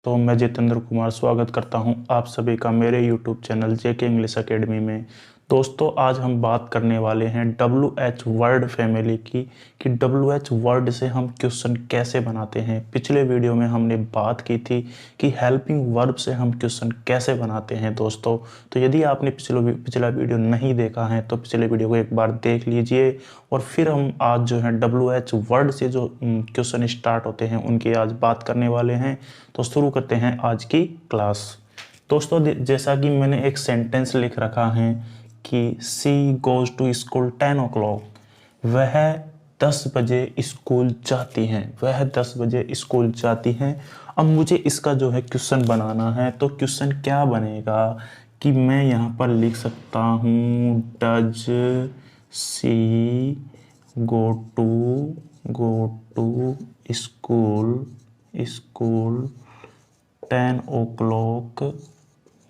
दोस्तों, मैं जितेंद्र कुमार स्वागत करता हूं आप सभी का मेरे YouTube चैनल जेके इंग्लिश एकेडमी में। दोस्तों, आज हम बात करने वाले हैं WH वर्ड फैमिली की कि WH वर्ड से हम क्वेश्चन कैसे बनाते हैं। पिछले वीडियो में हमने बात की थी कि हेल्पिंग वर्ब से हम क्वेश्चन कैसे बनाते हैं दोस्तों। तो यदि आपने पिछला वीडियो नहीं देखा है तो पिछले वीडियो को एक बार देख लीजिए और फिर हम आज जो है WH वर्ड से जो क्वेश्चन स्टार्ट होते हैं उनकी आज बात करने वाले हैं। तो शुरू करते हैं आज की क्लास। दोस्तों, जैसा कि मैंने एक सेंटेंस लिख रखा है कि सी गोज़ टू स्कूल 10 o'clock, वह 10 बजे स्कूल जाती हैं, वह 10 बजे स्कूल जाती हैं। अब मुझे इसका जो है क्वेश्चन बनाना है। तो क्वेश्चन क्या बनेगा कि मैं यहाँ पर लिख सकता हूँ does she go to school 10 o'clock,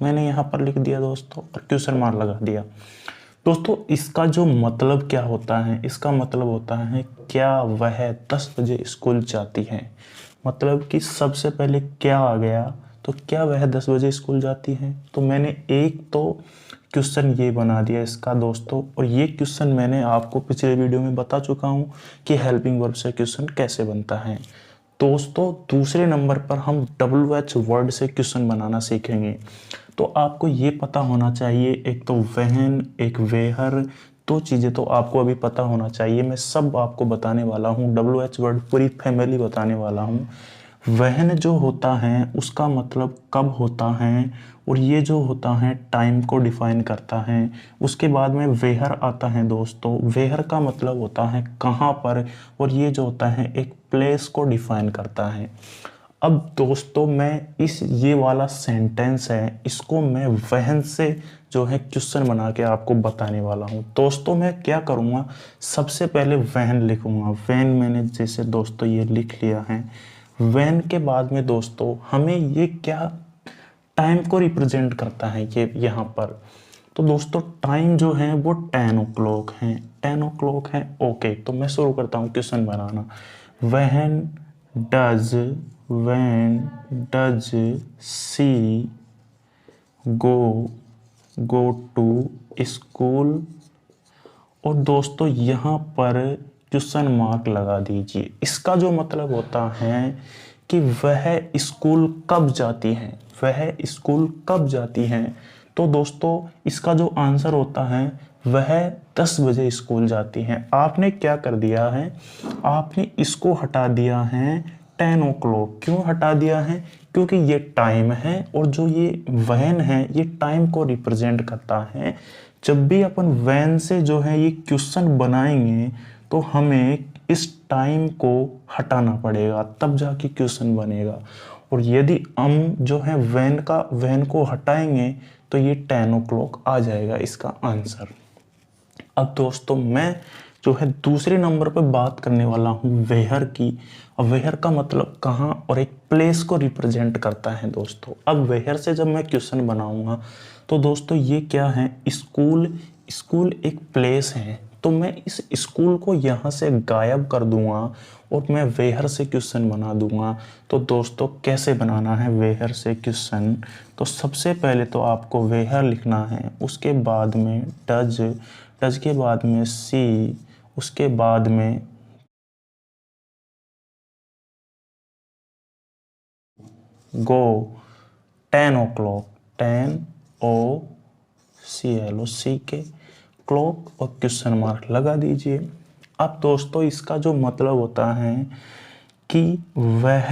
मैंने यहाँ पर लिख दिया दोस्तों और क्वेश्चन मार्क लगा दिया। दोस्तों, इसका जो मतलब क्या होता है, इसका मतलब होता है क्या वह 10 बजे स्कूल जाती है। मतलब कि सबसे पहले क्या आ गया, तो क्या वह 10 बजे स्कूल जाती है। तो मैंने एक तो क्वेश्चन ये बना दिया इसका दोस्तों, और ये क्वेश्चन मैंने आपको पिछले वीडियो में बता चुका हूँ कि हेल्पिंग वर्ब से क्वेश्चन कैसे बनता है। दोस्तों, दूसरे नंबर पर हम WH वर्ड से क्वेश्चन बनाना सीखेंगे। तो आपको ये पता होना चाहिए, एक तो वहन, एक वेहर, दो चीज़ें तो आपको अभी पता होना चाहिए। मैं सब आपको बताने वाला हूँ, WH वर्ड पूरी फैमिली बताने वाला हूँ। वहन जो होता है उसका मतलब कब होता है, और ये जो होता है टाइम को डिफाइन करता है। उसके बाद में वेहर आता है दोस्तों, वेहर का मतलब होता है कहाँ पर, और ये जो होता है एक प्लेस को डिफाइन करता है। अब दोस्तों, मैं ये वाला सेंटेंस है इसको मैं वहन से जो है क्वेश्चन बना के आपको बताने वाला हूँ। दोस्तों, मैं क्या करूँगा, सबसे पहले वहन लिखूँगा। वहन मैंने जैसे दोस्तों ये लिख लिया है। वहन के बाद में दोस्तों हमें ये क्या टाइम को रिप्रेजेंट करता है ये यहाँ पर। तो दोस्तों, टाइम जो है वो 10 o'clock है, 10 o'clock है। ओके, तो मैं शुरू करता हूँ क्वेश्चन बनाना। When does she go to school, और दोस्तों यहाँ पर क्वेश्चन मार्क लगा दीजिए। इसका जो मतलब होता है कि वह स्कूल कब जाती हैं, वह स्कूल कब जाती हैं। तो दोस्तों, इसका जो आंसर होता है वह 10 बजे स्कूल जाती हैं। आपने क्या कर दिया है, आपने इसको हटा दिया है 10 o'clock। क्यों हटा दिया है, क्योंकि ये टाइम है, और जो ये वहन है ये टाइम को रिप्रेजेंट करता है। जब भी अपन वैन से जो है ये क्वेश्चन बनाएंगे तो हमें इस टाइम को हटाना पड़ेगा, तब जाके क्वेश्चन बनेगा। और यदि हम जो है वैन को हटाएंगे तो ये 10 o'clock आ जाएगा इसका आंसर। अब दोस्तों, मैं जो है दूसरे नंबर पर बात करने वाला हूँ वेहर की। और वेहर का मतलब कहाँ और एक प्लेस को रिप्रेजेंट करता है दोस्तों। अब वेहर से जब मैं क्वेश्चन बनाऊंगा तो दोस्तों ये क्या है, स्कूल एक प्लेस है। तो मैं इस स्कूल को यहाँ से गायब कर दूंगा और मैं वेहर से क्वेश्चन बना दूंगा। तो दोस्तों, कैसे बनाना है वेहर से क्वेश्चन, तो सबसे पहले तो आपको वेहर लिखना है, उसके बाद में डज के बाद में सी, उसके बाद में गो 10 o'clock, 10 OCLOC के क्लॉक, और क्वेश्चन मार्क लगा दीजिए। अब दोस्तों, इसका जो मतलब होता है कि वह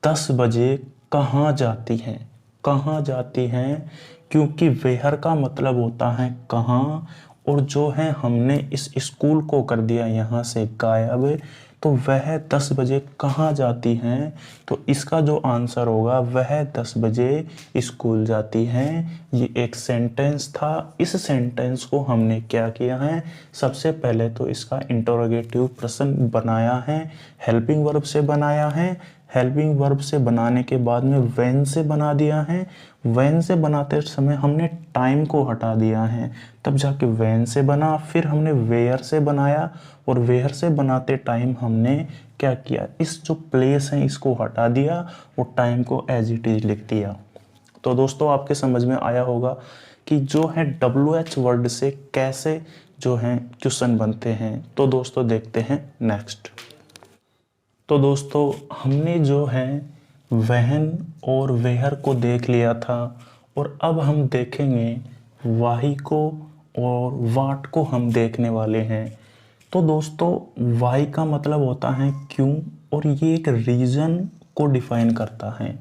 10 बजे कहाँ जाती हैं, कहाँ जाती हैं, क्योंकि वेहर का मतलब होता है कहाँ, और जो है हमने इस स्कूल को कर दिया यहाँ से गायब। तो वह 10 बजे कहाँ जाती हैं, तो इसका जो आंसर होगा वह 10 बजे स्कूल जाती हैं। ये एक सेंटेंस था। इस सेंटेंस को हमने क्या किया है, सबसे पहले तो इसका इंटरोगेटिव प्रश्न बनाया है, हेल्पिंग वर्ब से बनाया है। हेल्पिंग वर्ब से बनाने के बाद में व्हेन से बना दिया है। व्हेन से बनाते समय हमने टाइम को हटा दिया है, तब जाके व्हेन से बना। फिर हमने वेयर से बनाया, और वेयर से बनाते टाइम हमने क्या किया, इस जो प्लेस है इसको हटा दिया और टाइम को एज इट इज लिख दिया। तो दोस्तों आपके समझ में आया होगा कि जो है WH वर्ड से कैसे जो है क्वेश्चन बनते हैं। तो दोस्तों देखते हैं नेक्स्ट। तो दोस्तों हमने जो है वहन और वेहर को देख लिया था और अब हम देखेंगे वाही को और वाट को हम देखने वाले हैं। तो दोस्तों वाई का मतलब होता है क्यों, और ये एक रीज़न को डिफाइन करता है,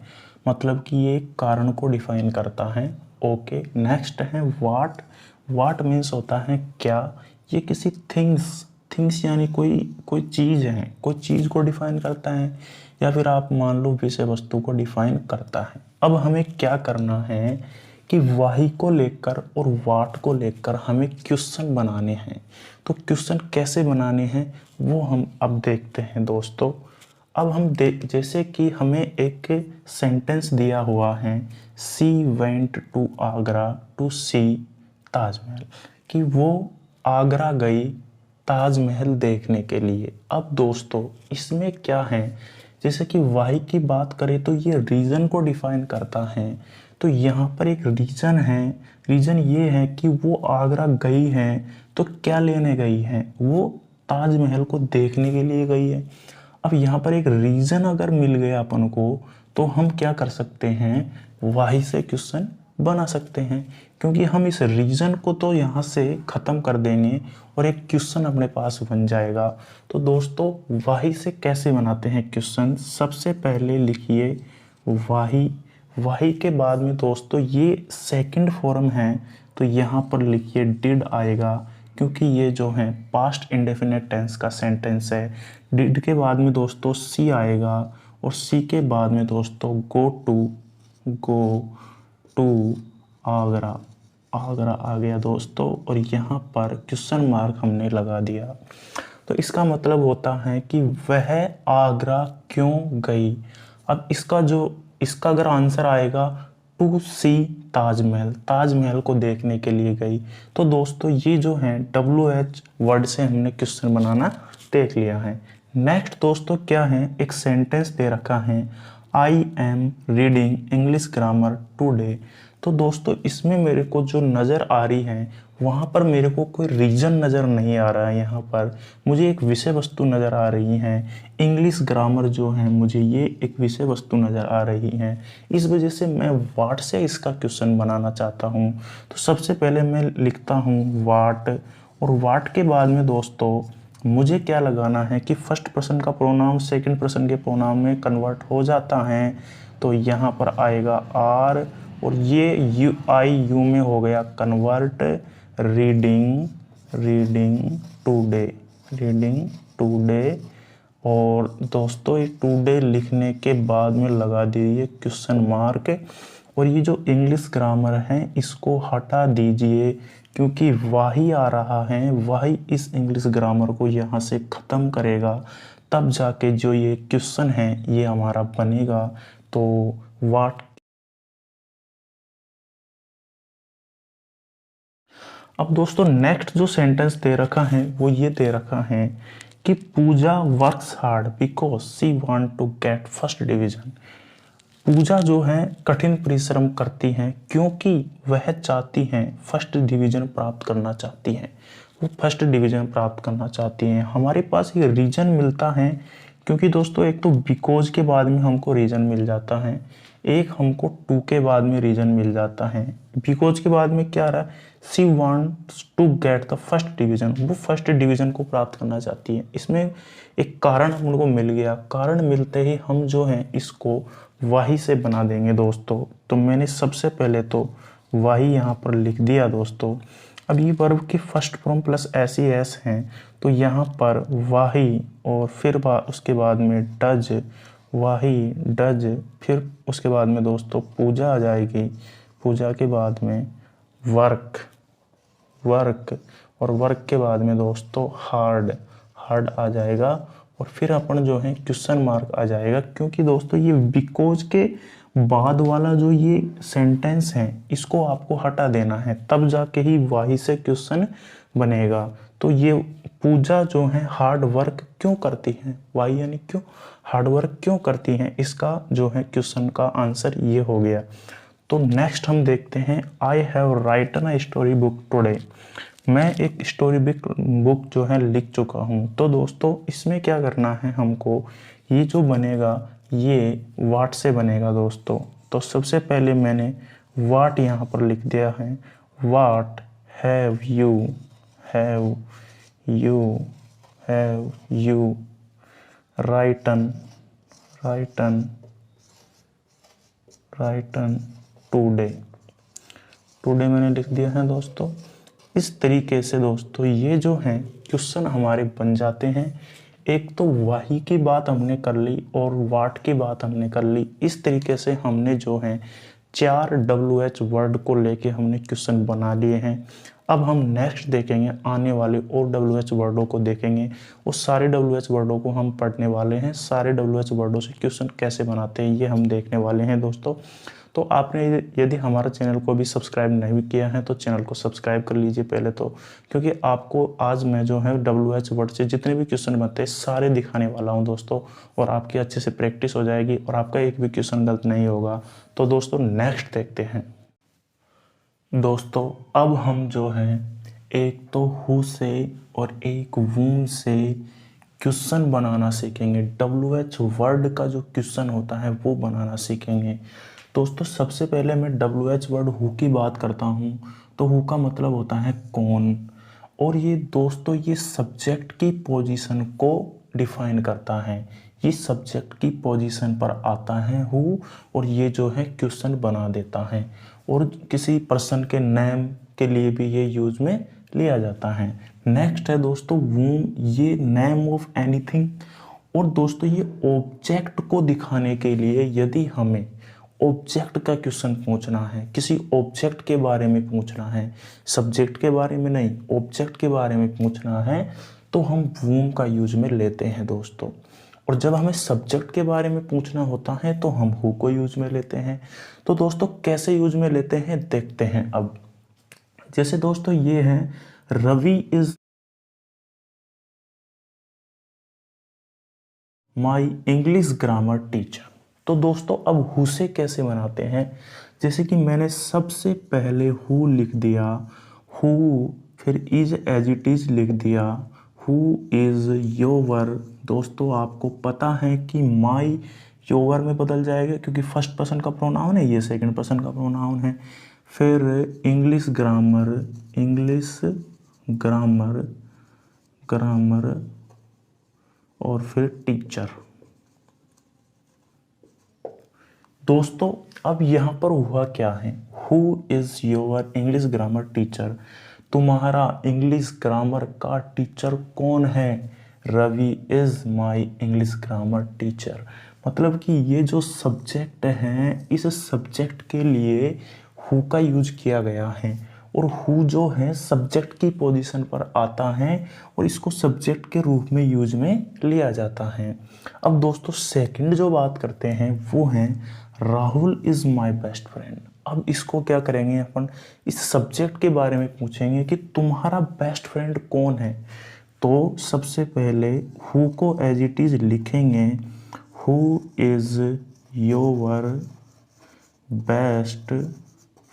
मतलब कि ये एक कारण को डिफाइन करता है। ओके, नेक्स्ट है वाट। वाट मीन्स होता है क्या, ये किसी थिंग्स यानी कोई चीज़ है, कोई चीज़ को डिफाइन करता है, या फिर आप मान लो विषय वस्तु को डिफाइन करता है। अब हमें क्या करना है कि वाही को लेकर और वाट को लेकर हमें क्वेश्चन बनाने हैं। तो क्वेश्चन कैसे बनाने हैं वो हम अब देखते हैं दोस्तों। अब हम जैसे कि हमें एक सेंटेंस दिया हुआ है, she went to Agra to सी ताजमहल, कि वो आगरा गई ताजमहल देखने के लिए। अब दोस्तों इसमें क्या है, जैसे कि वाई की बात करें तो ये रीज़न को डिफाइन करता है। तो यहाँ पर एक रीज़न है, रीज़न ये है कि वो आगरा गई है, तो क्या लेने गई है, वो ताजमहल को देखने के लिए गई है। अब यहाँ पर एक रीज़न अगर मिल गया अपन को, तो हम क्या कर सकते हैं, वाही से क्वेश्चन बना सकते हैं, क्योंकि हम इस रीज़न को तो यहाँ से ख़त्म कर देंगे और एक क्वेश्चन अपने पास बन जाएगा। तो दोस्तों वाही से कैसे बनाते हैं क्वेश्चन, सबसे पहले लिखिए वाही। वाही के बाद में दोस्तों ये सेकंड फॉर्म है, तो यहाँ पर लिखिए डिड आएगा, क्योंकि ये जो है पास्ट इंडेफिनिट टेंस का सेंटेंस है। डिड के बाद में दोस्तों सी आएगा, और सी के बाद में दोस्तों गो टू आगरा। आगरा आ गया दोस्तों, और यहाँ पर क्वेश्चन मार्क हमने लगा दिया। तो इसका मतलब होता है कि वह आगरा क्यों गई। अब इसका अगर आंसर आएगा टू सी ताजमहल, ताजमहल को देखने के लिए गई। तो दोस्तों ये जो है WH वर्ड से हमने क्वेश्चन बनाना देख लिया है। नेक्स्ट दोस्तों क्या है, एक सेंटेंस दे रखा है, I am reading English grammar today. तो दोस्तों इसमें मेरे को जो नज़र आ रही है, वहाँ पर मेरे को कोई रीजन नज़र नहीं आ रहा है। यहाँ पर मुझे एक विषय वस्तु नज़र आ रही है, इंग्लिश ग्रामर जो है मुझे ये एक विषय वस्तु नज़र आ रही है। इस वजह से मैं वाट से इसका क्वेश्चन बनाना चाहता हूँ। तो सबसे पहले मैं लिखता हूँ वाट, और वाट के बाद में दोस्तों मुझे क्या लगाना है कि फर्स्ट पर्सन का प्रोनाउन सेकंड पर्सन के प्रोनाउन में कन्वर्ट हो जाता है। तो यहाँ पर आएगा आर, और ये यू में हो गया कन्वर्ट, रीडिंग टुडे। और दोस्तों ये टुडे लिखने के बाद में लगा दीजिए क्वेश्चन मार्क, और ये जो इंग्लिश ग्रामर है इसको हटा दीजिए, क्योंकि वाही आ रहा है, वाही इस इंग्लिश ग्रामर को यहाँ से ख़त्म करेगा, तब जाके जो ये क्वेश्चन है ये हमारा बनेगा। तो वाट। अब दोस्तों नेक्स्ट जो सेंटेंस दे रखा है वो ये दे रखा है कि Pooja works hard because she want to get first division. Pooja जो है कठिन परिश्रम करती हैं क्योंकि वह चाहती हैं फर्स्ट डिवीजन प्राप्त करना चाहती हैं, वो फर्स्ट डिवीजन प्राप्त करना चाहती हैं। हमारे पास ये रीजन मिलता है, क्योंकि दोस्तों एक तो बिकॉज के बाद में हमको रीजन मिल जाता है, एक हमको टू के बाद में रीजन मिल जाता है। बिकॉज के बाद में क्या रहा, she wants to get the first division, वो फर्स्ट डिवीजन को प्राप्त करना चाहती है। इसमें एक कारण हम लोग को मिल गया, कारण मिलते ही हम जो है इसको वाही से बना देंगे दोस्तों। तो मैंने सबसे पहले तो वाही यहाँ पर लिख दिया दोस्तों। अब ये वर्ब की first form plus S E S हैं, तो यहाँ पर वाही और फिर उसके बाद में डज, वाही डज, फिर उसके बाद में दोस्तों पूजा आ जाएगी, पूजा के बाद में वर्क, और वर्क के बाद में दोस्तों हार्ड आ जाएगा, और फिर अपन जो है क्वेश्चन मार्क आ जाएगा, क्योंकि दोस्तों ये बिकॉज के बाद वाला जो ये सेंटेंस है इसको आपको हटा देना है, तब जाके ही वाही से क्वेश्चन बनेगा। तो ये पूजा जो है हार्ड वर्क क्यों करती हैं, वाही यानी क्यों, हार्ड वर्क क्यों करती हैं, इसका जो है क्वेश्चन का आंसर ये हो गया। तो नेक्स्ट हम देखते हैं, I have written a story book today. मैं एक स्टोरी बुक जो है लिख चुका हूँ। तो दोस्तों इसमें क्या करना है हमको, ये जो बनेगा ये वाट से बनेगा दोस्तों। तो सबसे पहले मैंने वाट यहाँ पर लिख दिया है, वाट have you, have you, have you written, written, written today, today मैंने लिख दिया है दोस्तों। इस तरीके से दोस्तों ये जो है क्वेश्चन हमारे बन जाते हैं। एक तो वाही की बात हमने कर ली और वाट की बात हमने कर ली। इस तरीके से हमने जो है 4 WH वर्ड को लेके हमने क्वेश्चन बना लिए हैं। अब हम नेक्स्ट देखेंगे आने वाले और WH वर्डों को देखेंगे, उस सारे WH वर्डों को हम पढ़ने वाले हैं। सारे WH वर्डों से क्वेश्चन कैसे बनाते हैं ये हम देखने वाले हैं दोस्तों। तो आपने यदि हमारा चैनल को भी सब्सक्राइब नहीं किया है तो चैनल को सब्सक्राइब कर लीजिए पहले तो, क्योंकि आपको आज मैं जो है WH वर्ड से जितने भी क्वेश्चन बनते हैं सारे दिखाने वाला हूं दोस्तों, और आपकी अच्छे से प्रैक्टिस हो जाएगी और आपका एक भी क्वेश्चन गलत नहीं होगा। तो दोस्तों नेक्स्ट देखते हैं। दोस्तों अब हम जो है एक तो हु से और एक वूम से क्वेश्चन बनाना सीखेंगे। WH वर्ड का जो क्वेश्चन होता है वो बनाना सीखेंगे दोस्तों। सबसे पहले मैं WH वर्ड हु की बात करता हूँ। तो हु का मतलब होता है कौन, और ये दोस्तों ये सब्जेक्ट की पोजीशन को डिफाइन करता है। ये सब्जेक्ट की पोजीशन पर आता है हु, और ये जो है क्वेश्चन बना देता है। और किसी पर्सन के नेम के लिए भी ये यूज में लिया जाता है। नेक्स्ट है दोस्तों वूम, ये नेम ऑफ एनीथिंग, और दोस्तों ये ऑब्जेक्ट को दिखाने के लिए यदि हमें ऑब्जेक्ट का क्वेश्चन पूछना है, किसी ऑब्जेक्ट के बारे में पूछना है, सब्जेक्ट के बारे में नहीं, ऑब्जेक्ट के बारे में पूछना है, तो हम वूम का यूज में लेते हैं दोस्तों। और जब हमें सब्जेक्ट के बारे में पूछना होता है तो हम हु को यूज में लेते हैं। तो दोस्तों कैसे यूज में लेते हैं देखते हैं। अब जैसे दोस्तों ये है, Ravi is my English grammar teacher. तो दोस्तों अब हु से कैसे बनाते हैं, जैसे कि मैंने सबसे पहले हु लिख दिया, हु, फिर इज एज इट इज लिख दिया, हु इज योवर। दोस्तों आपको पता है कि माई योवर में बदल जाएगा, क्योंकि फर्स्ट पर्सन का प्रोनाउन है, ये सेकंड पर्सन का प्रोनाउन है। फिर English grammar, English grammar, grammar, और फिर टीचर। दोस्तों अब यहाँ पर हुआ क्या है, who is your English grammar teacher, तुम्हारा इंग्लिश ग्रामर का टीचर कौन है, Ravi is my English grammar teacher. मतलब कि ये जो सब्जेक्ट है, इस सब्जेक्ट के लिए हु का यूज किया गया है, और हु जो है सब्जेक्ट की पोजीशन पर आता है और इसको सब्जेक्ट के रूप में यूज में लिया जाता है। अब दोस्तों सेकंड जो बात करते हैं वो है, Rahul is my best friend. अब इसको क्या करेंगे अपन, इस सब्जेक्ट के बारे में पूछेंगे कि तुम्हारा बेस्ट फ्रेंड कौन है। तो सबसे पहले हु को एज इट इज लिखेंगे, who is your best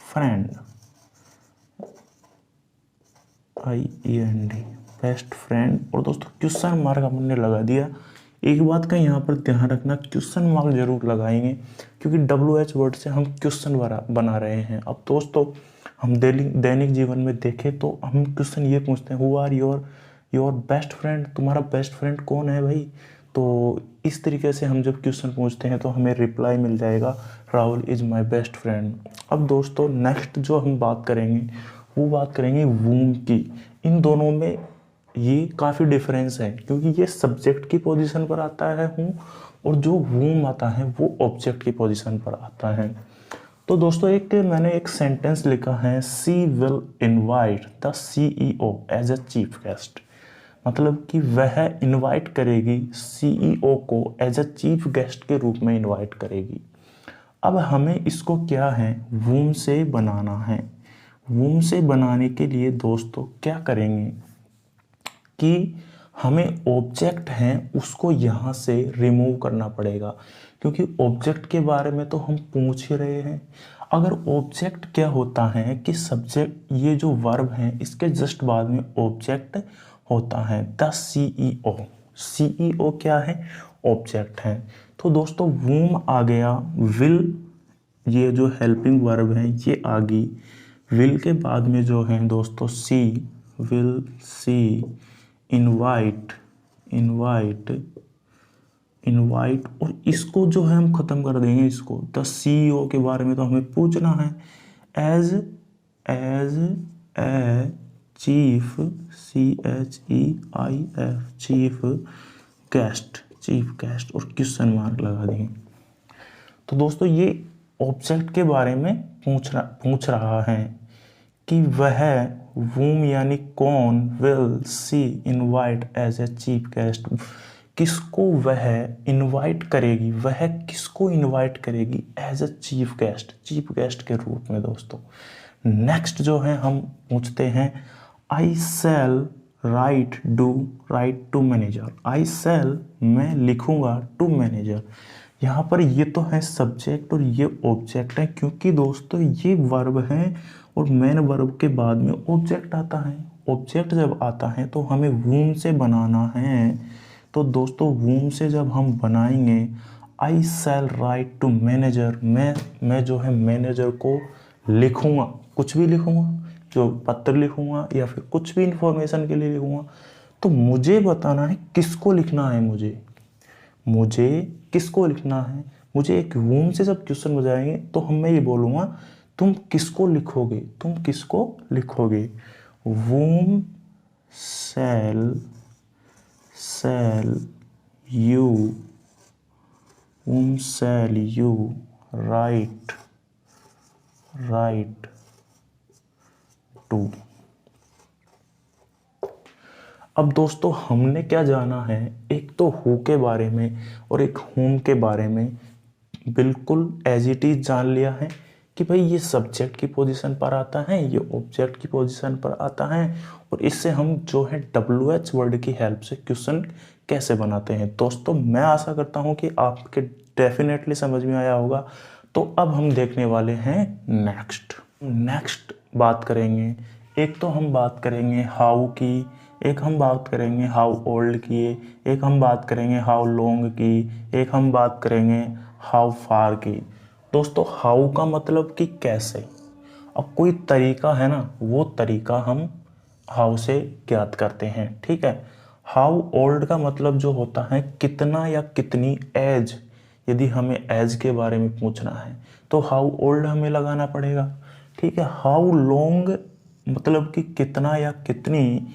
friend, IEND, best friend. और दोस्तों क्वेश्चन मार्क हमने लगा दिया। एक बात का यहाँ पर ध्यान रखना, क्वेश्चन मार्क जरूर लगाएंगे, क्योंकि WH वर्ड से हम क्वेश्चन बना रहे हैं। अब दोस्तों हम दैनिक जीवन में देखें तो हम क्वेश्चन ये पूछते हैं, who are your best friend, तुम्हारा बेस्ट फ्रेंड कौन है भाई। तो इस तरीके से हम जब क्वेश्चन पूछते हैं तो हमें रिप्लाई मिल जाएगा, Rahul is my best friend. अब दोस्तों नेक्स्ट जो हम बात करेंगे वो बात करेंगे वूम की। इन दोनों में ये काफ़ी डिफरेंस है, क्योंकि ये सब्जेक्ट की पोजीशन पर आता है हूँ, और जो वूम आता है वो ऑब्जेक्ट की पोजीशन पर आता है। तो दोस्तों मैंने एक सेंटेंस लिखा है, she will invite the CEO as a chief guest. मतलब कि वह इनवाइट करेगी सीईओ को एज अ चीफ गेस्ट के रूप में इनवाइट करेगी। अब हमें इसको क्या है, वूम से बनाना है। वूम से बनाने के लिए दोस्तों क्या करेंगे कि हमें ऑब्जेक्ट हैं उसको यहाँ से रिमूव करना पड़ेगा, क्योंकि ऑब्जेक्ट के बारे में तो हम पूछ ही रहे हैं। अगर ऑब्जेक्ट क्या होता है कि सब्जेक्ट, ये जो वर्ब है इसके जस्ट बाद में ऑब्जेक्ट होता है। द सीईओ, सीईओ क्या है, ऑब्जेक्ट है। तो दोस्तों वूम आ गया, विल, ये जो हेल्पिंग वर्ब है ये आ गई। विल के बाद में जो है दोस्तों she, will she, invite, invite, invite, और इसको जो है हम ख़त्म कर देंगे इसको। द सीईओ के बारे में तो हमें पूछना है। As a chief, CHEIF, chief guest, chief guest, और क्वेश्चन मार्क लगा देंगे। तो दोस्तों ये ऑब्जेक्ट के बारे में पूछ रहा है कि वह वूम यानी कौन, will she invite as a chief guest, किसको वह इनवाइट करेगी, वह किसको इनवाइट करेगी as a chief guest, chief guest के रूप में दोस्तों। नेक्स्ट जो है हम पूछते हैं, I shall write to manager. I shall, मैं लिखूंगा, टू मैनेजर। यहाँ पर ये तो है सब्जेक्ट और ये ऑब्जेक्ट है, क्योंकि दोस्तों ये वर्ब है और मेन वर्ब के बाद में ऑब्जेक्ट आता है। ऑब्जेक्ट जब आता है तो हमें वूम से बनाना है। तो दोस्तों वूम से जब हम बनाएंगे, आई सेल राइट टू मैनेजर, मैं जो है मैनेजर को लिखूंगा, कुछ भी लिखूंगा, जो पत्र लिखूंगा या फिर कुछ भी इंफॉर्मेशन के लिए लिखूंगा। तो मुझे बताना है किसको लिखना है, मुझे किसको लिखना है। मुझे एक वूम से जब क्वेश्चन बजाएंगे तो मैं ये बोलूँगा, तुम किसको लिखोगे, तुम किसको लिखोगे। Whom shall you, whom shall you write to। अब दोस्तों हमने क्या जाना है, एक तो हु के बारे में और एक whom के बारे में बिल्कुल एज इट इज जान लिया है कि भाई ये सब्जेक्ट की पोजीशन पर आता है, ये ऑब्जेक्ट की पोजीशन पर आता है, और इससे हम जो है WH वर्ड की हेल्प से क्वेश्चन कैसे बनाते हैं। दोस्तों मैं आशा करता हूँ कि आपके डेफिनेटली समझ में आया होगा। तो अब हम देखने वाले हैं नेक्स्ट बात करेंगे। एक तो हम बात करेंगे हाउ की, एक हम बात करेंगे हाउ ओल्ड की, एक हम बात करेंगे हाउ लॉन्ग की, एक हम बात करेंगे हाउ फार की। दोस्तों हाउ का मतलब कि कैसे, अब कोई तरीका है ना, वो तरीका हम हाउ से ज्ञात करते हैं, ठीक है। हाउ ओल्ड का मतलब जो होता है कितना या कितनी, एज, यदि हमें एज के बारे में पूछना है तो हाउ ओल्ड हमें लगाना पड़ेगा, ठीक है। हाउ लॉन्ग मतलब कि कितना या कितनी,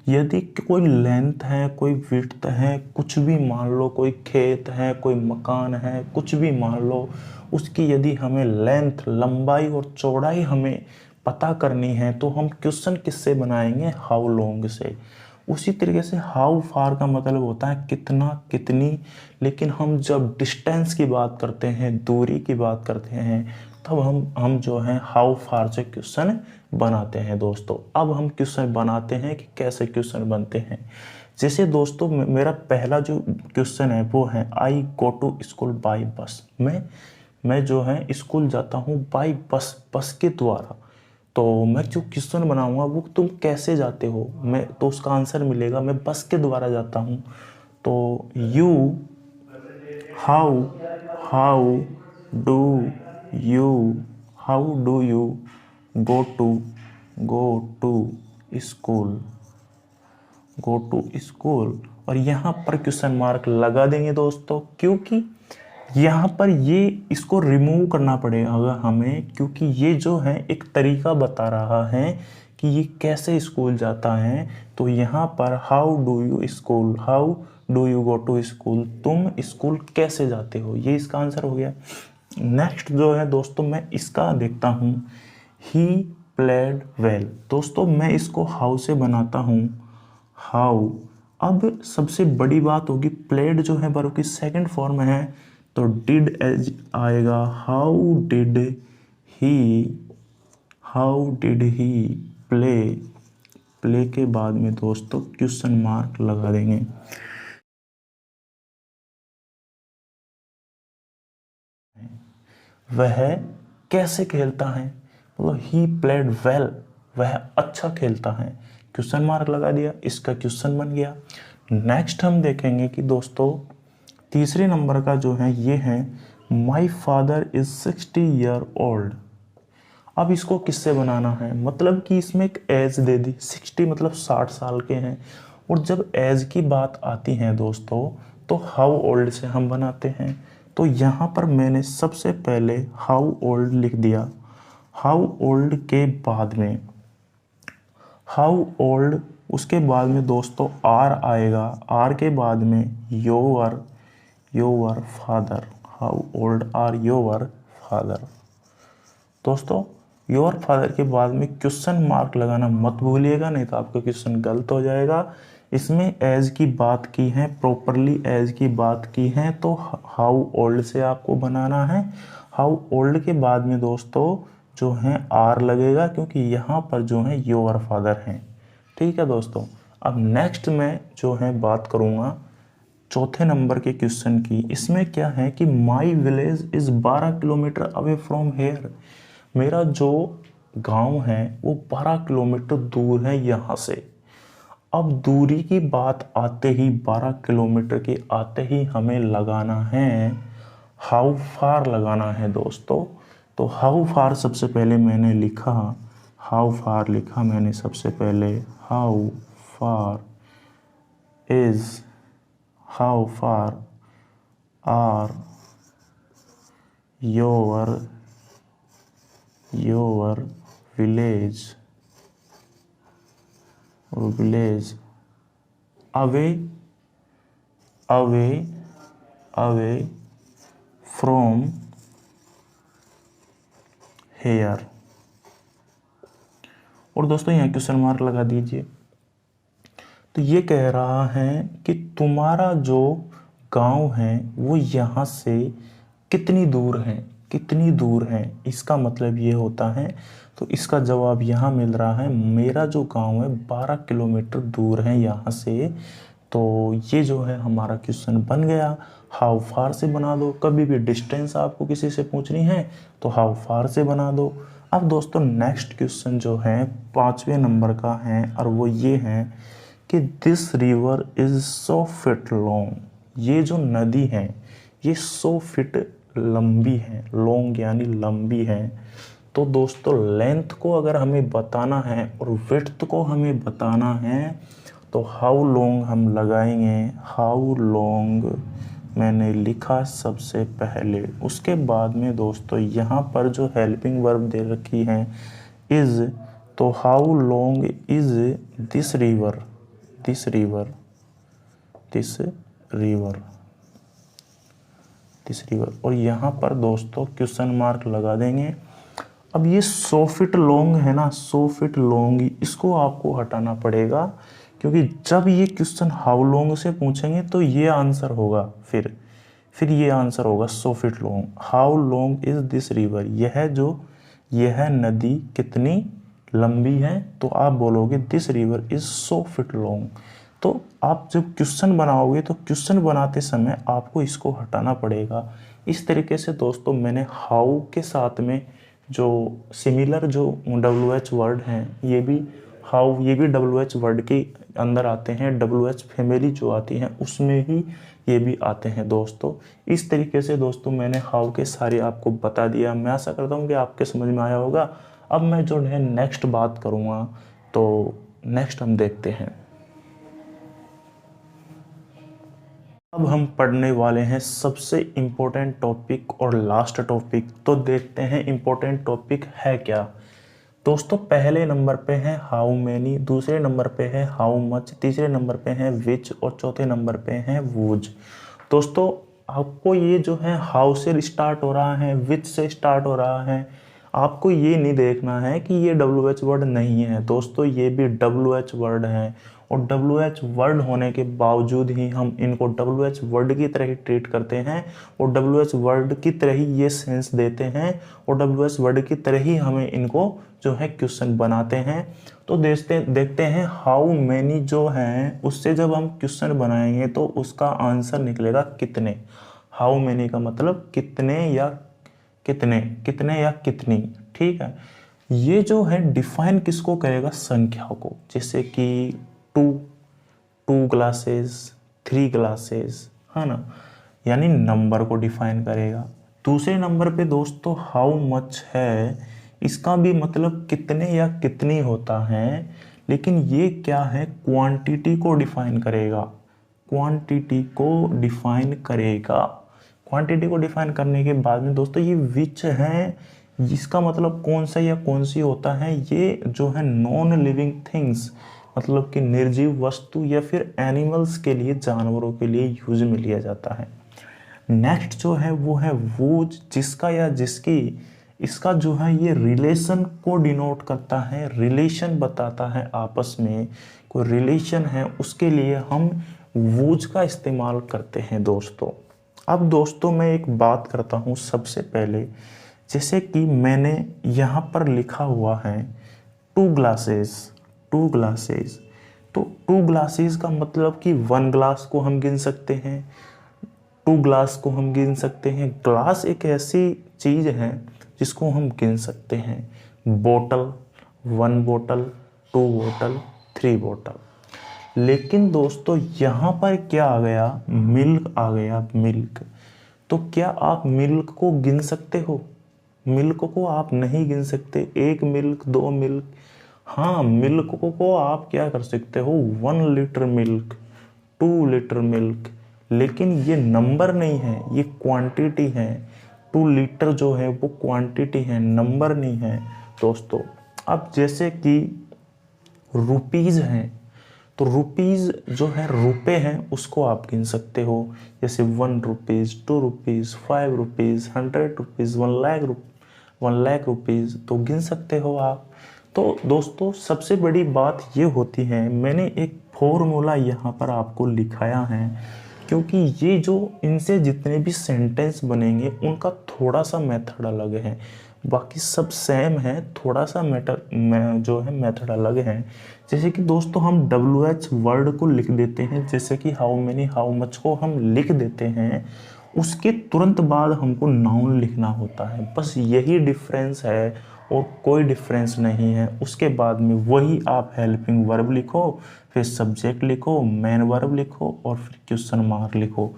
यदि कोई लेंथ है, कोई विड्थ है, कुछ भी मान लो, कोई खेत है, कोई मकान है, कुछ भी मान लो, उसकी यदि हमें लेंथ, लंबाई और चौड़ाई हमें पता करनी है तो हम क्वेश्चन किससे बनाएंगे, हाउ लॉन्ग से। उसी तरीके से हाउ फार का मतलब होता है कितना, कितनी, लेकिन हम जब डिस्टेंस की बात करते हैं, दूरी की बात करते हैं, तब हम जो है हाउ फार से क्वेश्चन बनाते हैं दोस्तों। अब हम क्वेश्चन बनाते हैं कि कैसे क्वेश्चन बनते हैं। जैसे दोस्तों मेरा पहला जो क्वेश्चन है वो है, I go to school by bus. मैं जो है स्कूल जाता हूँ बाई बस के द्वारा। तो मैं जो क्वेश्चन बनाऊंगा वो तुम कैसे जाते हो, मैं तो उसका आंसर मिलेगा मैं बस के द्वारा जाता हूँ। तो you, how do you go to school, और यहाँ पर क्वेश्चन मार्क लगा देंगे दोस्तों, क्योंकि यहाँ पर ये इसको रिमूव करना पड़ेगा हमें, क्योंकि ये जो है एक तरीका बता रहा है कि ये कैसे स्कूल जाता है। तो यहाँ पर how do you go to school, तुम स्कूल कैसे जाते हो, ये इसका आंसर हो गया। नेक्स्ट जो है दोस्तों मैं इसका देखता हूँ, ही प्लेड वेल। दोस्तों मैं इसको हाउ से बनाता हूँ, हाउ अब सबसे बड़ी बात होगी प्लेड जो है वर्ब की सेकंड फॉर्म है, तो डिड एज आएगा। How did he play, play के बाद में दोस्तों क्वेश्चन मार्क लगा देंगे। वह कैसे खेलता है, मतलब ही प्लेड वेल, वह अच्छा खेलता है, क्वेश्चन मार्क लगा दिया, इसका क्वेश्चन बन गया। नेक्स्ट हम देखेंगे कि दोस्तों तीसरे नंबर का जो है ये है my father is 60 year old. अब इसको किससे बनाना है, मतलब कि इसमें एक एज दे दी, 60 मतलब 60 साल के हैं, और जब एज की बात आती है दोस्तों तो हाउ ओल्ड से हम बनाते हैं। तो यहाँ पर मैंने सबसे पहले हाउ ओल्ड लिख दिया। हाउ ओल्ड के बाद में हाउ ओल्ड, उसके बाद में दोस्तों आर आएगा, आर के बाद में your father, how old are your father. दोस्तों योर फादर के बाद में क्वेश्चन मार्क लगाना मत भूलिएगा, नहीं तो आपका क्वेश्चन गलत हो जाएगा। इसमें एज की बात की है, प्रॉपरली एज की बात की है, तो हाउ ओल्ड से आपको बनाना है। हाउ ओल्ड के बाद में दोस्तों जो है आर लगेगा, क्योंकि यहाँ पर जो है योर फादर हैं। ठीक है दोस्तों, अब नेक्स्ट मैं जो है बात करूँगा चौथे नंबर के क्वेश्चन की। इसमें क्या है कि my village is 12 kilometre away from hair, मेरा जो गांव है वो 12 किलोमीटर दूर है यहाँ से। अब दूरी की बात आते ही 12 किलोमीटर के आते ही हमें लगाना है हाउ फार लगाना है दोस्तों। तो हाउ फार सबसे पहले मैंने लिखा, हाउ फार लिखा मैंने सबसे पहले, how far are your village away from here. और दोस्तों यहाँ क्वेश्चन मार्क लगा दीजिए। तो ये कह रहा है कि तुम्हारा जो गांव है वो यहाँ से कितनी दूर है, इसका मतलब ये होता है। तो इसका जवाब यहाँ मिल रहा है, मेरा जो गांव है 12 किलोमीटर दूर है यहाँ से। तो ये जो है हमारा क्वेश्चन बन गया। हाउ फार से बना दो, कभी भी डिस्टेंस आपको किसी से पूछनी है तो हाउ फार से बना दो। अब दोस्तों नेक्स्ट क्वेश्चन जो है 5वें नंबर का है, और वो ये है कि this river is 100 feet long, ये जो नदी है ये 100 फीट लंबी है, लॉन्ग यानी लंबी है। तो दोस्तों लेंथ को अगर हमें बताना है और विड्थ को हमें बताना है तो हाउ लॉन्ग हम लगाएंगे, हाउ लॉन्ग मैंने लिखा सबसे पहले। उसके बाद में दोस्तों यहाँ पर जो हेल्पिंग वर्ब दे रखी है इज, तो how long is this river, और यहाँ पर दोस्तों क्वेश्चन मार्क लगा देंगे। अब ये 100 फीट लॉन्ग है ना, 100 फीट लॉन्ग, इसको आपको हटाना पड़ेगा, क्योंकि जब ये क्वेश्चन हाउ लॉन्ग से पूछेंगे तो ये आंसर होगा, फिर ये आंसर होगा 100 feet long. How long is this river, यह नदी कितनी लंबी है, तो आप बोलोगे this river is 100 feet long. तो आप जब क्वेश्चन बनाओगे तो क्वेश्चन बनाते समय आपको इसको हटाना पड़ेगा। इस तरीके से दोस्तों मैंने हाउ के साथ में जो सिमिलर जो WH वर्ड हैं, ये भी WH वर्ड के अंदर आते हैं, WH फैमिली जो आती हैं उसमें ही ये भी आते हैं दोस्तों। इस तरीके से दोस्तों मैंने हाउ के सारे आपको बता दिया। मैं आशा करता हूँ कि आपके समझ में आया होगा। अब मैं जो है नेक्स्ट बात करूँगा, तो नेक्स्ट हम देखते हैं। अब हम पढ़ने वाले हैं सबसे इम्पोर्टेंट टॉपिक और लास्ट टॉपिक। तो देखते हैं इम्पोर्टेंट टॉपिक है क्या। दोस्तों पहले नंबर पे है हाउ मैनी, दूसरे नंबर पे है हाउ मच, तीसरे नंबर पे है विच, और चौथे नंबर पे है वुज। दोस्तों आपको ये जो है हाउ से स्टार्ट हो रहा है, विच से स्टार्ट हो रहा है, आपको ये नहीं देखना है कि ये WH वर्ड नहीं है। दोस्तों ये भी WH वर्ड है, और WH वर्ड होने के बावजूद ही हम इनको WH वर्ड की तरह ही ट्रीट करते हैं और WH वर्ड की तरह ही ये सेंस देते हैं और WH वर्ड की तरह ही हमें इनको जो है क्वेश्चन बनाते हैं। तो देखते हैं हाउ मैनी जो है उससे जब हम क्वेश्चन बनाएंगे तो उसका आंसर निकलेगा कितने। हाउ मैनी का मतलब कितने या कितनी, ठीक है। ये जो है डिफाइन किसको करेगा, संख्या को, जैसे कि 2 ग्लासेस, 3 ग्लासेस, है ना, यानी नंबर को डिफाइन करेगा। दूसरे नंबर पे दोस्तों हाउ मच है, इसका भी मतलब कितने या कितनी होता है, लेकिन ये क्या है, क्वांटिटी को डिफाइन करेगा। क्वांटिटी को डिफाइन करने के बाद में दोस्तों ये विच है, जिसका मतलब कौन सा या कौन सी होता है, ये जो है नॉन लिविंग थिंग्स, मतलब कि निर्जीव वस्तु या फिर एनिमल्स के लिए, जानवरों के लिए यूज में लिया जाता है। नेक्स्ट जो है वो है वूज, जिसका या जिसकी, इसका जो है ये रिलेशन को डिनोट करता है, रिलेशन बताता है, आपस में कोई रिलेशन है, उसके लिए हम वूज का इस्तेमाल करते हैं दोस्तों। अब दोस्तों मैं एक बात करता हूँ सबसे पहले, जैसे कि मैंने यहाँ पर लिखा हुआ है 2 ग्लासेस, तो 2 ग्लासेस का मतलब कि 1 ग्लास को हम गिन सकते हैं, 2 ग्लास को हम गिन सकते हैं। ग्लास एक ऐसी चीज़ है जिसको हम गिन सकते हैं। बोतल, 1 बोतल, 2 बोतल, 3 बोतल। लेकिन दोस्तों यहाँ पर क्या आ गया, मिल्क आ गया, मिल्क। तो क्या आप मिल्क को गिन सकते हो? मिल्क को आप नहीं गिन सकते। 1 मिल्क, 2 मिल्क, हाँ मिल्क को आप क्या कर सकते हो, 1 लीटर मिल्क, 2 लीटर मिल्क, लेकिन ये नंबर नहीं है, ये क्वांटिटी है। 2 लीटर जो है वो क्वांटिटी है, नंबर नहीं है दोस्तों। अब जैसे कि रुपीज़ हैं, तो रुपीज़ जो है रुपए हैं, उसको आप गिन सकते हो, जैसे 1 rupees, 2 rupees, 5 rupees, 100 rupees, 1 lakh rupees, तो गिन सकते हो आप। तो दोस्तों सबसे बड़ी बात ये होती है, मैंने एक फॉर्मूला यहाँ पर आपको लिखाया है, क्योंकि ये जो इनसे जितने भी सेंटेंस बनेंगे उनका थोड़ा सा मेथड अलग है, बाकी सब सेम है, थोड़ा सा जो है मेथड अलग है। जैसे कि दोस्तों हम WH वर्ड को लिख देते हैं, जैसे कि हाउ मेनी, हाउ मच को हम लिख देते हैं, उसके तुरंत बाद हमको नाउन लिखना होता है, बस यही डिफरेंस है और कोई डिफरेंस नहीं है। उसके बाद में वही आप हेल्पिंग वर्ब लिखो, फिर सब्जेक्ट लिखो, मेन वर्ब लिखो और फिर क्वेश्चन मार्क लिखो।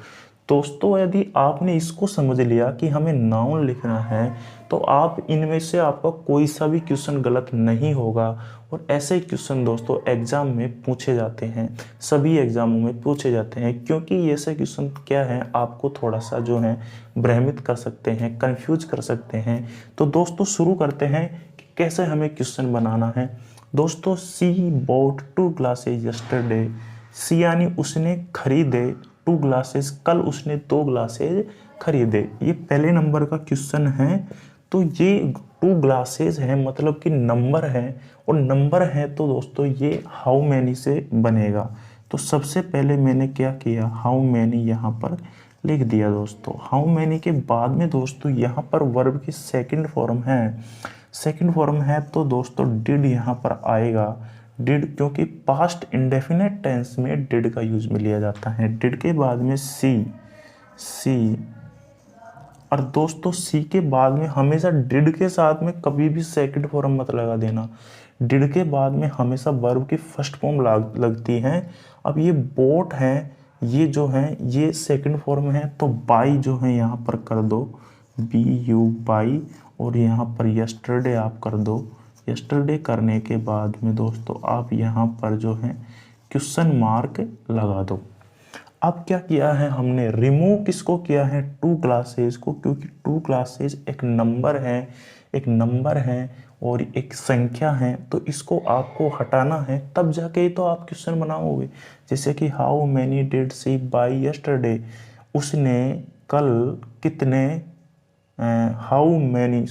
दोस्तों यदि आपने इसको समझ लिया कि हमें नाउन लिखना है, तो आप इनमें से आपका कोई सा भी क्वेश्चन गलत नहीं होगा। और ऐसे क्वेश्चन दोस्तों एग्जाम में पूछे जाते हैं, सभी एग्जामों में पूछे जाते हैं, क्योंकि ऐसे क्वेश्चन क्या है, आपको थोड़ा सा जो है भ्रमित कर सकते हैं, कंफ्यूज कर सकते हैं। तो दोस्तों शुरू करते हैं कि कैसे हमें क्वेश्चन बनाना है। दोस्तों सी बॉट 2 ग्लासेज यस्टरडे, सी यानी उसने खरीदे 2 ग्लासेस, कल उसने 2 ग्लासेस खरीदे। ये पहले नंबर का क्वेश्चन है, तो ये 2 ग्लासेस है मतलब कि नंबर है, और नंबर है तो दोस्तों ये हाउ मैनी से बनेगा। तो सबसे पहले मैंने क्या किया, हाउ मैनी यहाँ पर लिख दिया दोस्तों। हाउ मैनी के बाद में दोस्तों यहाँ पर वर्ब की सेकंड फॉर्म है, तो दोस्तों डिड यहाँ पर आएगा। डिड, क्योंकि पास्ट इंडेफिनेट टेंस में डिड का यूज में लिया जाता है। डिड के बाद में सी, और दोस्तों सी के बाद में हमेशा डिड के साथ में कभी भी सेकंड फॉर्म मत लगा देना। डिड के बाद में हमेशा वर्ब की फर्स्ट फॉर्म लगती है। अब ये बोट है, ये जो है ये सेकंड फॉर्म है, तो बाई जो है यहाँ पर कर दो, BU बाई, और यहाँ पर यस्टरडे आप कर दो। यस्टरडे करने के बाद में दोस्तों आप यहाँ पर जो है क्वेश्चन मार्क लगा दो। अब क्या किया है हमने, रिमूव किसको किया है, 2 क्लासेस को, क्योंकि 2 क्लासेस एक नंबर है और एक संख्या है, तो इसको आपको हटाना है, तब जाके ही तो आप क्वेश्चन बनाओगे। जैसे कि how many did she buy yesterday, उसने कल कितने, हाउ मैनी,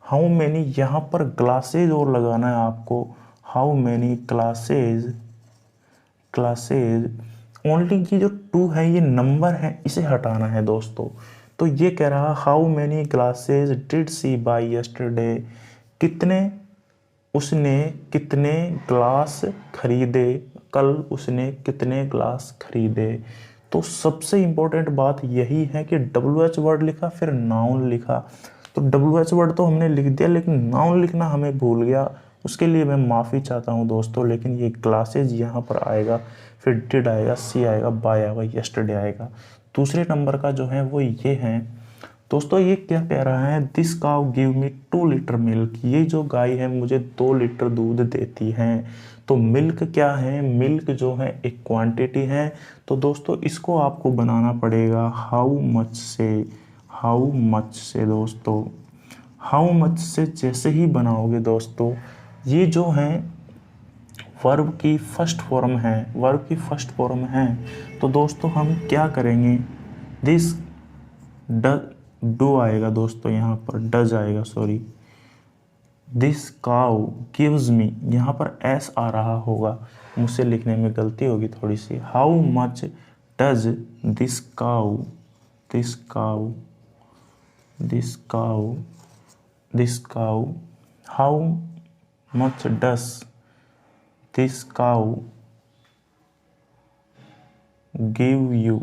हाउ मैनी यहाँ पर ग्लासेज और लगाना है आपको, how many glasses classes only, ये जो 2 है ये नंबर है, इसे हटाना है दोस्तों। तो ये कह रहा how many glasses did she buy yesterday, कितने उसने कितने ग्लास खरीदे, कल उसने कितने ग्लास खरीदे। तो सबसे इम्पोर्टेंट बात यही है कि WH वर्ड लिखा फिर नाउन लिखा। तो WH वर्ड तो हमने लिख दिया लेकिन नाउन लिखना हमें भूल गया, उसके लिए मैं माफ़ी चाहता हूँ दोस्तों। लेकिन ये ग्लासेज यहाँ पर आएगा, फिर डिड आएगा, सी आएगा, बाय आएगा, यस्टरडे आएगा। दूसरे नंबर का जो है वो ये है दोस्तों, ये क्या कह रहा है, this cow give me 2 litre milk, ये जो गाय है मुझे 2 लीटर दूध देती है। तो मिल्क क्या है, मिल्क जो है एक क्वांटिटी है। तो दोस्तों इसको आपको बनाना पड़ेगा हाउ मच से, हाउ मच से दोस्तों, हाउ मच से जैसे ही बनाओगे दोस्तों, ये जो है वर्ब की फर्स्ट फॉर्म है, वर्ब की फर्स्ट फॉर्म है। तो दोस्तों हम क्या करेंगे, दिस डू आएगा दोस्तों, यहाँ पर डज आएगा, sorry, this cow gives me, यहाँ पर एस आ रहा होगा, मुझसे लिखने में गलती होगी थोड़ी सी। How much does this cow, this cow, this cow, this cow, how much does this cow give you,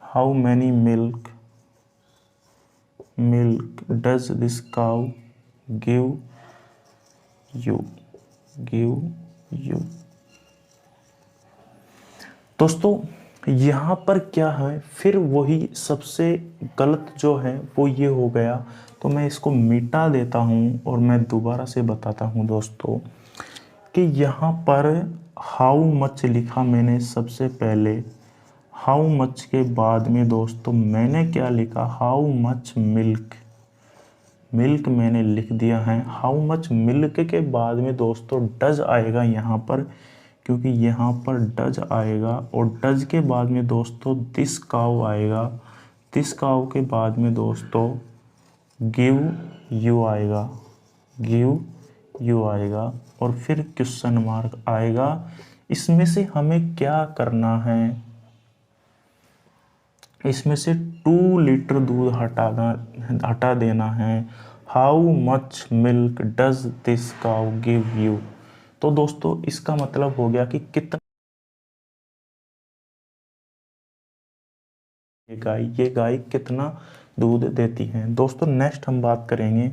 how many milk does this cow give you, दोस्तों यहाँ पर क्या है, फिर वही सबसे गलत जो है वो ये हो गया। तो मैं इसको मिटा देता हूँ और मैं दोबारा से बताता हूँ दोस्तों कि यहाँ पर हाउ मच लिखा मैंने सबसे पहले, हाउ मच के बाद में दोस्तों मैंने क्या लिखा, हाउ मच मिल्क, मिल्क मैंने लिख दिया है। हाउ मच मिल्क के बाद में दोस्तों डज आएगा यहाँ पर, क्योंकि यहाँ पर डज आएगा, और डज के बाद में दोस्तों दिस काउ आएगा, दिस काउ के बाद में दोस्तों गिव यू आएगा, गिव यू आएगा, और फिर क्वेश्चन मार्क आएगा। इसमें से हमें क्या करना है, इसमें से 2 लीटर दूध हटा देना है। How much milk does this cow give you. तो दोस्तों इसका मतलब हो गया कि कितना ये गाय कितना दूध देती है। दोस्तों नेक्स्ट हम बात करेंगे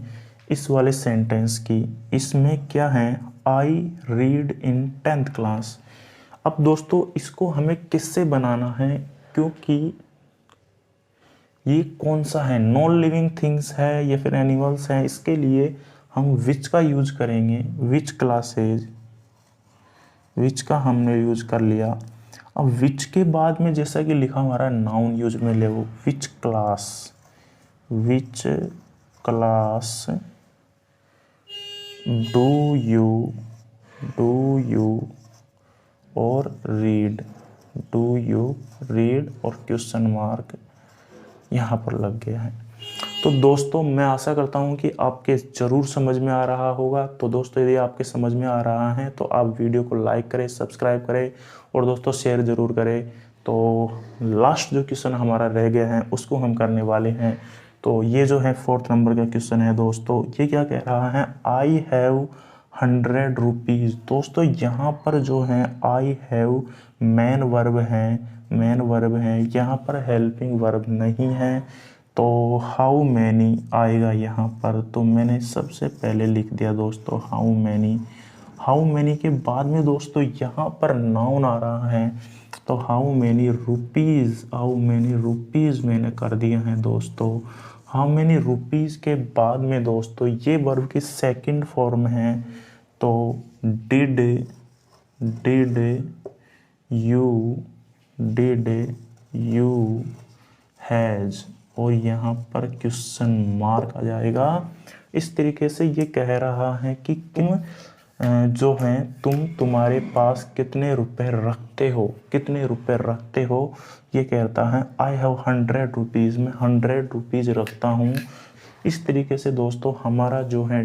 इस वाले सेंटेंस की। इसमें क्या है, I read in 10th class. अब दोस्तों इसको हमें किससे बनाना है, क्योंकि ये कौन सा है, नॉन लिविंग थिंग्स है या फिर एनिमल्स हैं, इसके लिए हम विच का यूज करेंगे। विच क्लासेज, विच का हमने यूज कर लिया। अब विच के बाद में जैसा कि लिखा हमारा नाउन यूज में ले, वो which class, which class do you और रीड, डू यू रीड, और क्वेश्चन मार्क यहाँ पर लग गया है। तो दोस्तों मैं आशा करता हूँ कि आपके ज़रूर समझ में आ रहा होगा। तो दोस्तों यदि आपके समझ में आ रहा है तो आप वीडियो को लाइक करें, सब्सक्राइब करें और दोस्तों शेयर ज़रूर करें। तो लास्ट जो क्वेश्चन हमारा रह गया है उसको हम करने वाले हैं। तो ये जो है 4th नंबर का क्वेश्चन है दोस्तों। ये क्या कह रहा है, आई हैव 100 रुपीज़। दोस्तों यहाँ पर जो है आई हैव मेन वर्ब है, मेन वर्ब है, यहाँ पर हेल्पिंग वर्ब नहीं है। तो हाउ मैनी आएगा यहाँ पर। तो मैंने सबसे पहले लिख दिया दोस्तों हाउ मैनी। हाउ मैनी के बाद में दोस्तों यहाँ पर नाउन आ रहा है, तो how many rupees, how many rupees मैंने कर दिया है दोस्तों। हाउ मैनी रुपीज़ के बाद में दोस्तों ये वर्ब की सेकंड फॉर्म है, तो डिड यू हैज़, और यहाँ पर क्वेश्चन मार्क आ जाएगा। इस तरीके से ये कह रहा है कि तुम जो है तुम्हारे पास कितने रुपए रखते हो, कितने रुपए रखते हो। ये कहता है आई हैव 100 रुपीज़, मैं 100 रुपीज़ रखता हूँ। इस तरीके से दोस्तों हमारा जो है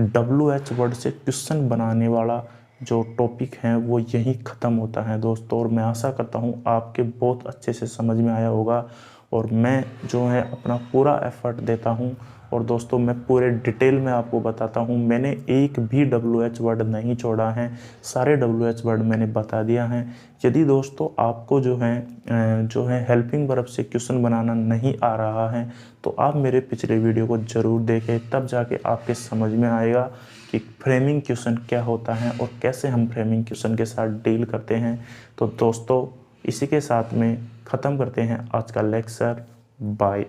WH वर्ड से क्वेश्चन बनाने वाला जो टॉपिक हैं वो यहीं ख़त्म होता है दोस्तों। और मैं आशा करता हूँ आपके बहुत अच्छे से समझ में आया होगा, और मैं जो है अपना पूरा एफर्ट देता हूँ। और दोस्तों मैं पूरे डिटेल में आपको बताता हूँ, मैंने एक भी WH वर्ड नहीं छोड़ा है, सारे WH वर्ड मैंने बता दिया है। यदि दोस्तों आपको जो है हेल्पिंग वर्ब से क्वेश्चन बनाना नहीं आ रहा है तो आप मेरे पिछले वीडियो को ज़रूर देखें, तब जाके आपके समझ में आएगा कि फ्रेमिंग क्वेश्चन क्या होता है और कैसे हम फ्रेमिंग क्वेश्चन के साथ डील करते हैं। तो दोस्तों इसी के साथ में ख़त्म करते हैं आज का लेक्चर। बाय।